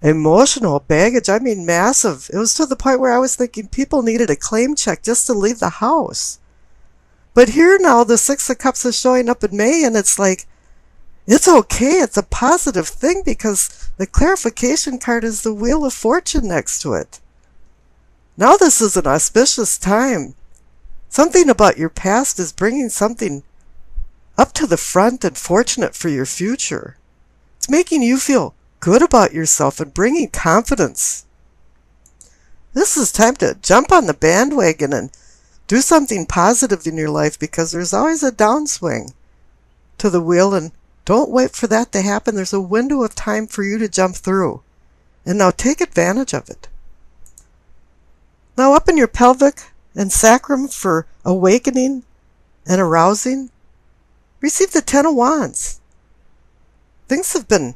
emotional baggage. I mean, massive. It was to the point where I was thinking people needed a claim check just to leave the house. But here now, the Six of Cups is showing up in May, and it's like, it's okay. It's a positive thing because the clarification card is the Wheel of Fortune next to it. Now this is an auspicious time. Something about your past is bringing something up to the front and fortunate for your future. It's making you feel good about yourself and bringing confidence. This is time to jump on the bandwagon and do something positive in your life because there's always a downswing to the wheel, and don't wait for that to happen. There's a window of time for you to jump through. And now take advantage of it. Now up in your pelvic and sacrum for awakening and arousing, receive the Ten of Wands. Things have been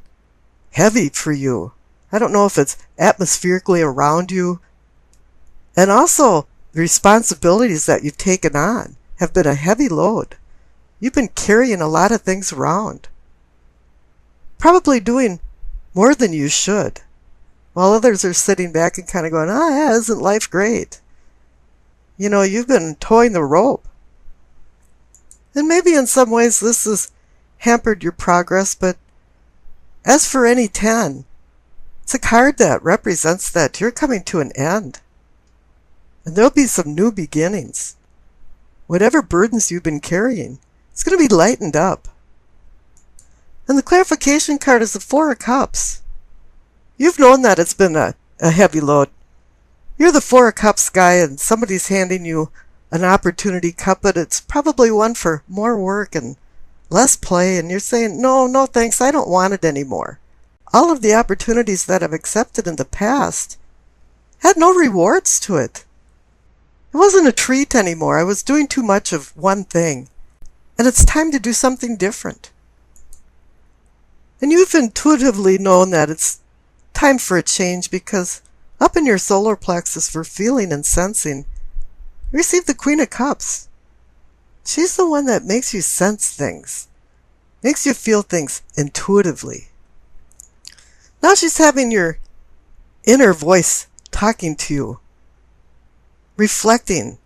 heavy for you. I don't know if it's atmospherically around you. And also, the responsibilities that you've taken on have been a heavy load. You've been carrying a lot of things around. Probably doing more than you should, while others are sitting back and kind of going, oh yeah, isn't life great? You know, you've been towing the rope. And maybe in some ways this has hampered your progress, but as for any 10, it's a card that represents that you're coming to an end. And there'll be some new beginnings. Whatever burdens you've been carrying, it's going to be lightened up. And the clarification card is the Four of Cups. You've known that it's been a heavy load. You're the Four of Cups guy and somebody's handing you an opportunity cup, but it's probably one for more work and less play, and you're saying, no thanks, I don't want it anymore. All of the opportunities that I've accepted in the past had no rewards to it. It wasn't a treat anymore. I was doing too much of one thing, and it's time to do something different. And you've intuitively known that it's time for a change because up in your solar plexus for feeling and sensing, you receive the Queen of Cups. She's the one that makes you sense things, makes you feel things intuitively. Now she's having your inner voice talking to you, reflecting,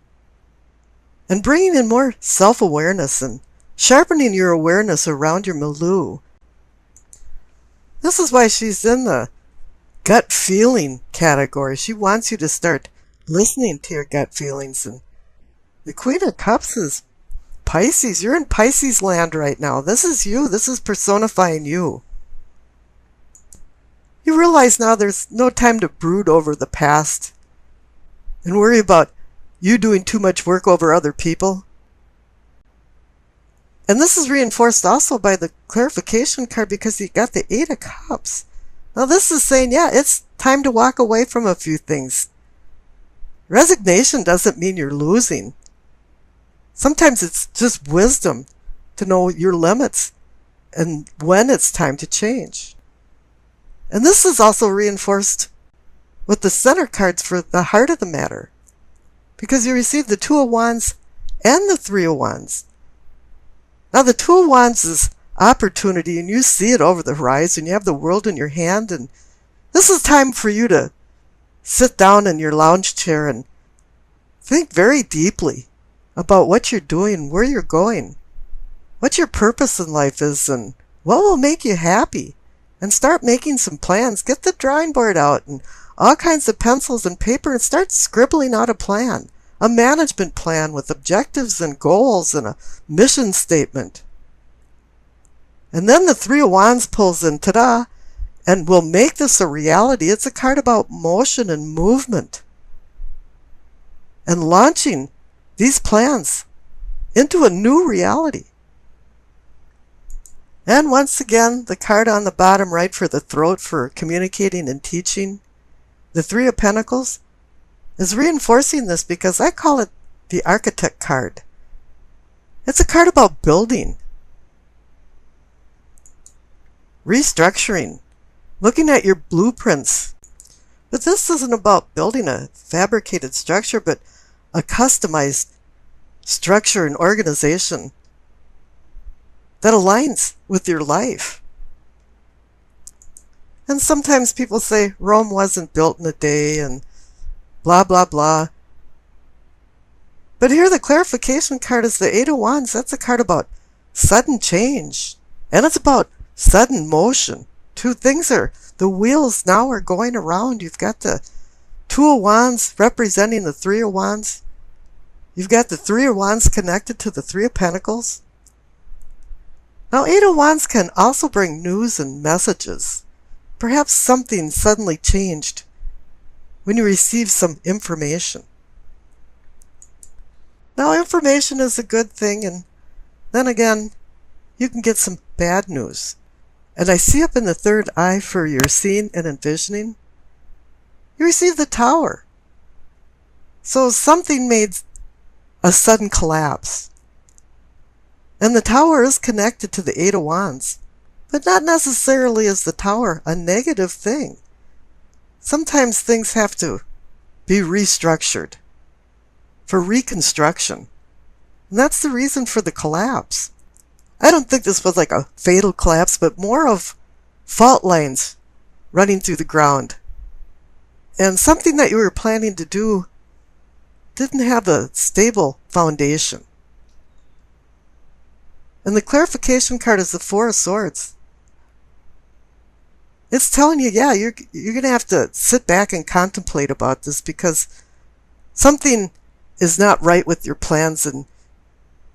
and bringing in more self-awareness and sharpening your awareness around your milieu. This is why she's in the gut feeling category. She wants you to start listening to your gut feelings. And the Queen of Cups is Pisces. You're in Pisces land right now. This is you. This is personifying you. You realize now there's no time to brood over the past and worry about you doing too much work over other people. And this is reinforced also by the clarification card because you got the Eight of Cups. Now this is saying, yeah, it's time to walk away from a few things. Resignation doesn't mean you're losing. Sometimes it's just wisdom to know your limits and when it's time to change. And this is also reinforced with the center cards for the heart of the matter, because you receive the Two of Wands and the Three of Wands. Now the Two of Wands is opportunity, and you see it over the horizon. You have the world in your hand, and this is time for you to sit down in your lounge chair and think very deeply about what you're doing, where you're going, what your purpose in life is, and what will make you happy. And start making some plans. Get the drawing board out and all kinds of pencils and paper and start scribbling out a plan, a management plan with objectives and goals and a mission statement. And then the Three of Wands pulls in, ta-da, and will make this a reality. It's a card about motion and movement and launching these plans into a new reality. And once again, the card on the bottom right for the throat for communicating and teaching, the Three of Pentacles, is reinforcing this because I call it the Architect card. It's a card about building, restructuring, looking at your blueprints. But this isn't about building a fabricated structure, but a customized structure and organization that aligns with your life. And sometimes people say Rome wasn't built in a day and blah, blah, blah. But here the clarification card is the Eight of Wands. That's a card about sudden change. And it's about sudden motion. Two things are, the wheels now are going around. You've got the Two of Wands representing the Three of Wands. You've got the Three of Wands connected to the Three of Pentacles. Now, Eight of Wands can also bring news and messages. Perhaps something suddenly changed when you receive some information. Now, information is a good thing, and then again, you can get some bad news. And I see up in the third eye for your seeing and envisioning, you receive the Tower. So something made a sudden collapse. And the Tower is connected to the Eight of Wands. But not necessarily is the Tower a negative thing. Sometimes things have to be restructured for reconstruction. And that's the reason for the collapse. I don't think this was like a fatal collapse, but more of fault lines running through the ground. And something that you were planning to do didn't have a stable foundation. And the clarification card is the Four of Swords. It's telling you, yeah, you're going to have to sit back and contemplate about this because something is not right with your plans, and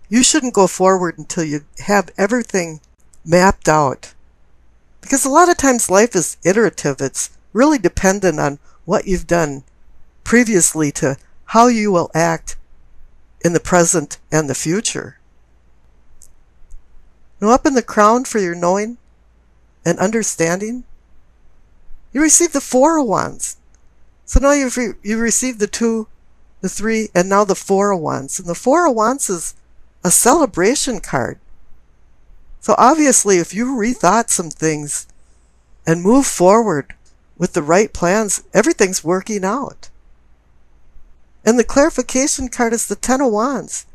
you shouldn't go forward until you have everything mapped out. Because a lot of times life is iterative. It's really dependent on what you've done previously to how you will act in the present and the future. Now, up in the crown for your knowing and understanding, you receive the Four of Wands. So now you receive the Two, the Three, and now the Four of Wands. And the Four of Wands is a celebration card. So obviously, if you rethought some things and move forward with the right plans, everything's working out. And the clarification card is the Ten of Wands.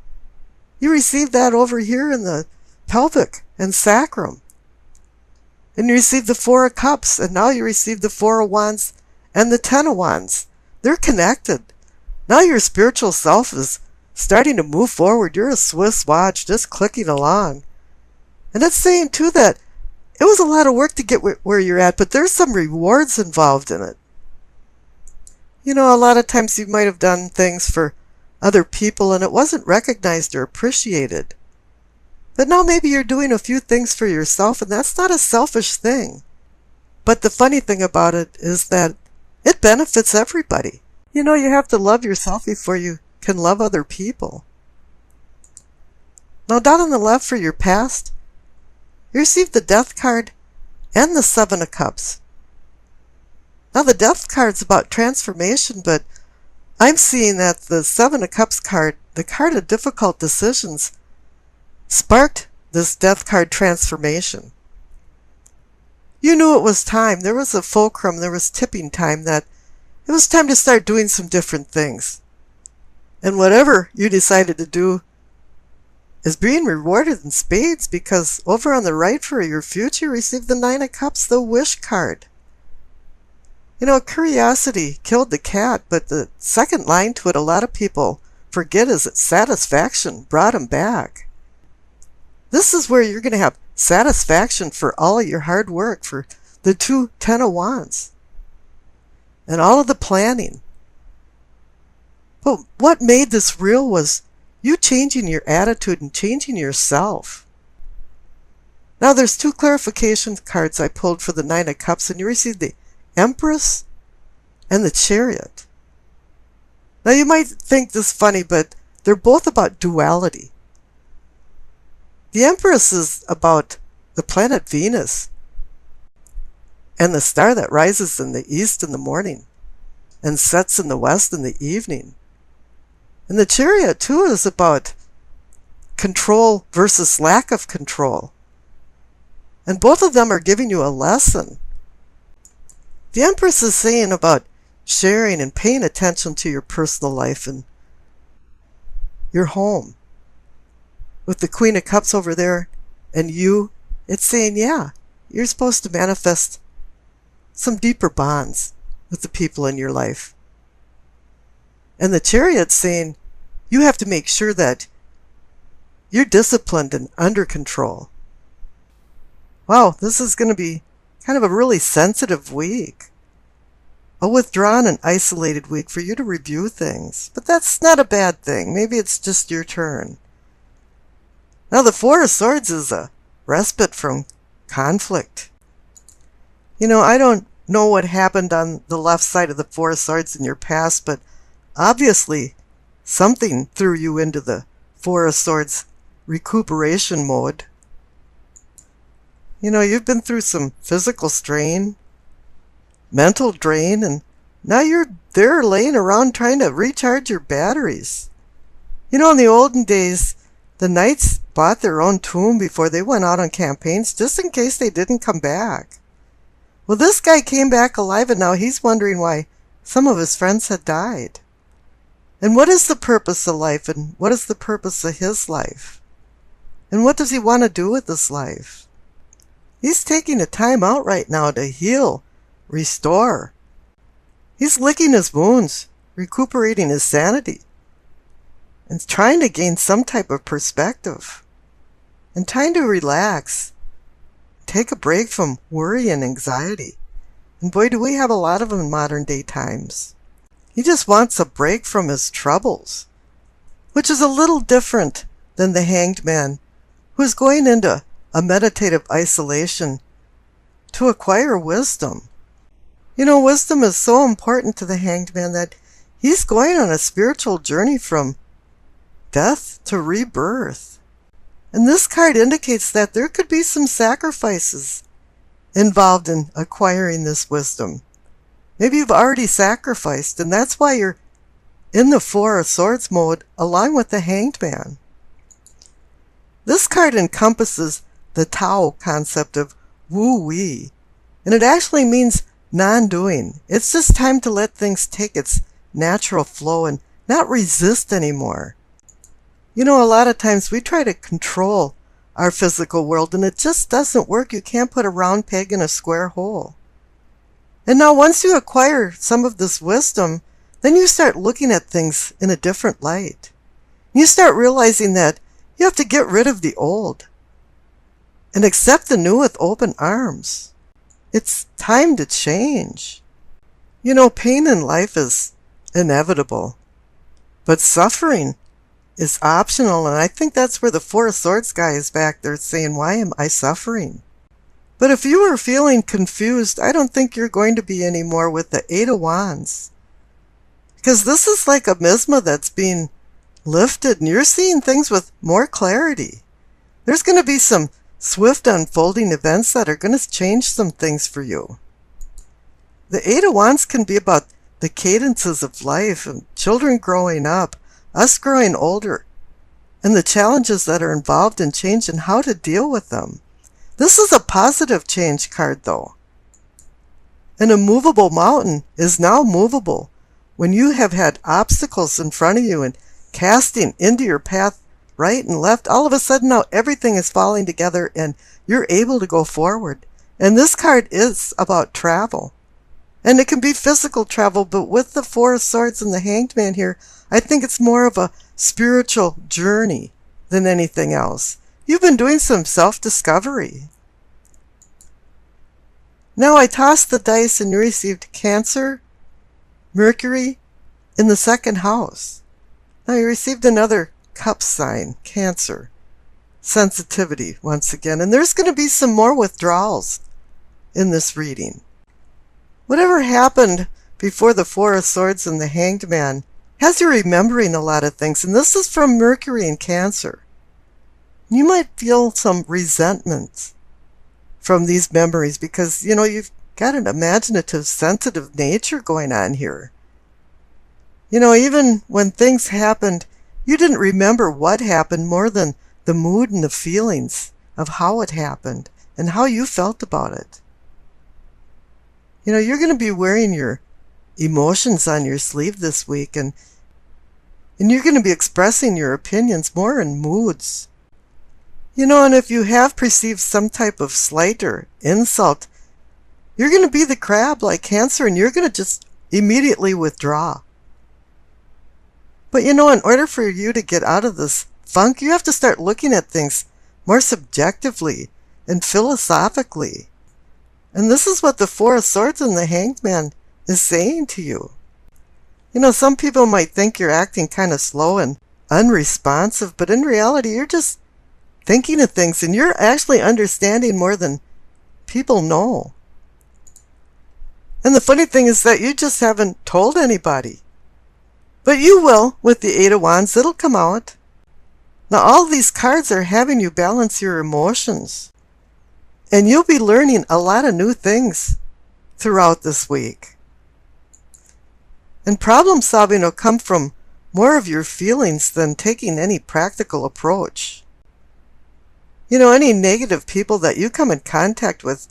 You receive that over here in the pelvic and sacrum. And you receive the Four of Cups, and now you receive the Four of Wands and the Ten of Wands. They're connected. Now your spiritual self is starting to move forward. You're a Swiss watch just clicking along. And it's saying, too, that it was a lot of work to get where you're at, but there's some rewards involved in it. You know, a lot of times you might have done things for other people and it wasn't recognized or appreciated. But now maybe you're doing a few things for yourself, and that's not a selfish thing. But the funny thing about it is that it benefits everybody. You know, you have to love yourself before you can love other people. Now, down on the left for your past, you receive the Death card and the Seven of Cups. Now, the Death card's about transformation, but I'm seeing that the Seven of Cups card, the card of difficult decisions, sparked this Death card transformation. You knew it was time. There was a fulcrum, there was tipping time, that it was time to start doing some different things. And whatever you decided to do is being rewarded in spades, because over on the right for your future, you receive the Nine of Cups, the Wish card. You know, curiosity killed the cat, but the second line to it, a lot of people forget, is that satisfaction brought him back. This is where you're going to have satisfaction for all of your hard work, for the two Ten of Wands, and all of the planning. But what made this real was you changing your attitude and changing yourself. Now there's two clarification cards I pulled for the Nine of Cups, and you received the Empress and the Chariot. Now you might think this funny, but they're both about duality. The Empress is about the planet Venus and the star that rises in the east in the morning and sets in the west in the evening. And the Chariot, too, is about control versus lack of control. And both of them are giving you a lesson. The Empress is saying about sharing and paying attention to your personal life and your home. With the Queen of Cups over there and you, it's saying, yeah, you're supposed to manifest some deeper bonds with the people in your life. And the Chariot's saying you have to make sure that you're disciplined and under control. Wow, this is going to be kind of a really sensitive week. A withdrawn and isolated week for you to review things. But that's not a bad thing. Maybe it's just your turn. Now the Four of Swords is a respite from conflict. I don't know what happened on the left side of the Four of Swords in your past, but obviously something threw you into the Four of Swords recuperation mode. You've been through some physical strain, mental drain, and now you're there laying around trying to recharge your batteries. In the olden days, the knights bought their own tomb before they went out on campaigns just in case they didn't come back. Well, this guy came back alive, and now he's wondering why some of his friends had died. And what is the purpose of life, and what is the purpose of his life? And what does he want to do with his life? He's taking a time out right now to heal, restore. He's licking his wounds, recuperating his sanity, and trying to gain some type of perspective, and trying to relax, take a break from worry and anxiety. And boy, do we have a lot of them in modern day times. He just wants a break from his troubles, which is a little different than the Hanged Man, who's going into a meditative isolation to acquire wisdom. Wisdom is so important to the Hanged Man that he's going on a spiritual journey from death to rebirth. And this card indicates that there could be some sacrifices involved in acquiring this wisdom. Maybe you've already sacrificed, and that's why you're in the Four of Swords mode along with the Hanged Man. This card encompasses the Tao concept of wu-wei, and it actually means non-doing. It's just time to let things take its natural flow and not resist anymore. A lot of times we try to control our physical world, and it just doesn't work. You can't put a round peg in a square hole. And now once you acquire some of this wisdom, then you start looking at things in a different light. You start realizing that you have to get rid of the old and accept the new with open arms. It's time to change. Pain in life is inevitable, but suffering is optional, and I think that's where the Four of Swords guy is back there saying, why am I suffering? But if you are feeling confused, I don't think you're going to be anymore with the Eight of Wands. Because this is like a miasma that's being lifted, and you're seeing things with more clarity. There's going to be some swift unfolding events that are going to change some things for you. The Eight of Wands can be about the cadences of life and children growing up, us growing older, and the challenges that are involved in change and how to deal with them. This is a positive change card, though. An immovable mountain is now movable when you have had obstacles in front of you and casting into your path right and left. All of a sudden now everything is falling together and you're able to go forward. And this card is about travel. And it can be physical travel, but with the Four of Swords and the Hanged Man here, I think it's more of a spiritual journey than anything else. You've been doing some self-discovery. Now I tossed the dice and you received Cancer, Mercury in the second house. Now you received another Cup sign, Cancer. Sensitivity once again. And there's going to be some more withdrawals in this reading. Whatever happened before the Four of Swords and the Hanged Man has you remembering a lot of things. And this is from Mercury and Cancer. You might feel some resentment from these memories because, you've got an imaginative, sensitive nature going on here. Even when things happened, you didn't remember what happened more than the mood and the feelings of how it happened and how you felt about it. You're going to be wearing your emotions on your sleeve this week, and you're going to be expressing your opinions more in moods. And if you have perceived some type of slight or insult, You're going to be the crab like Cancer, and you're going to just immediately withdraw. But in order for you to get out of this funk, you have to start looking at things more subjectively and philosophically. And this is what the Four of Swords and the Hanged Man is saying to you. Some people might think you're acting kind of slow and unresponsive, but in reality, you're just thinking of things, and you're actually understanding more than people know. And the funny thing is that you just haven't told anybody. But you will with the Eight of Wands. It'll come out. Now, all these cards are having you balance your emotions. And you'll be learning a lot of new things throughout this week. And problem solving will come from more of your feelings than taking any practical approach. Any negative people that you come in contact with,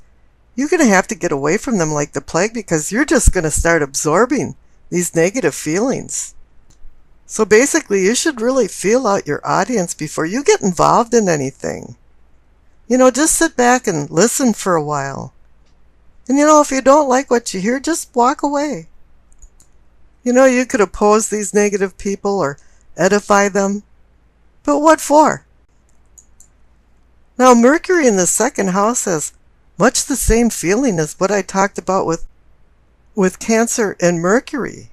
you're going to have to get away from them like the plague, because you're just going to start absorbing these negative feelings. So basically, you should really feel out your audience before you get involved in anything. Just sit back and listen for a while. And if you don't like what you hear, just walk away. You could oppose these negative people or edify them. But what for? Now, Mercury in the second house has much the same feeling as what I talked about with Cancer and Mercury.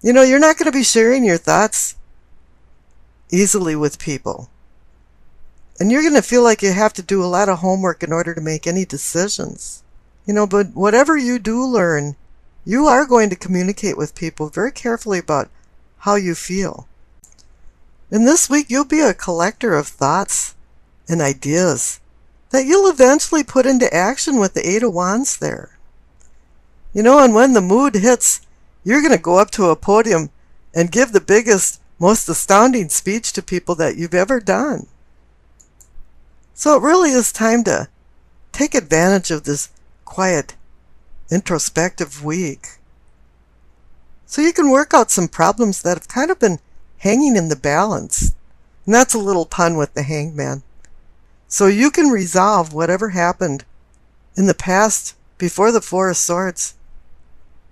You're not going to be sharing your thoughts easily with people. And you're going to feel like you have to do a lot of homework in order to make any decisions. But whatever you do learn, you are going to communicate with people very carefully about how you feel. And this week, you'll be a collector of thoughts and ideas that you'll eventually put into action with the Eight of Wands there. And when the mood hits, you're going to go up to a podium and give the biggest, most astounding speech to people that you've ever done. So it really is time to take advantage of this quiet, introspective week, so you can work out some problems that have kind of been hanging in the balance. And that's a little pun with the Hanged Man. So you can resolve whatever happened in the past before the Four of Swords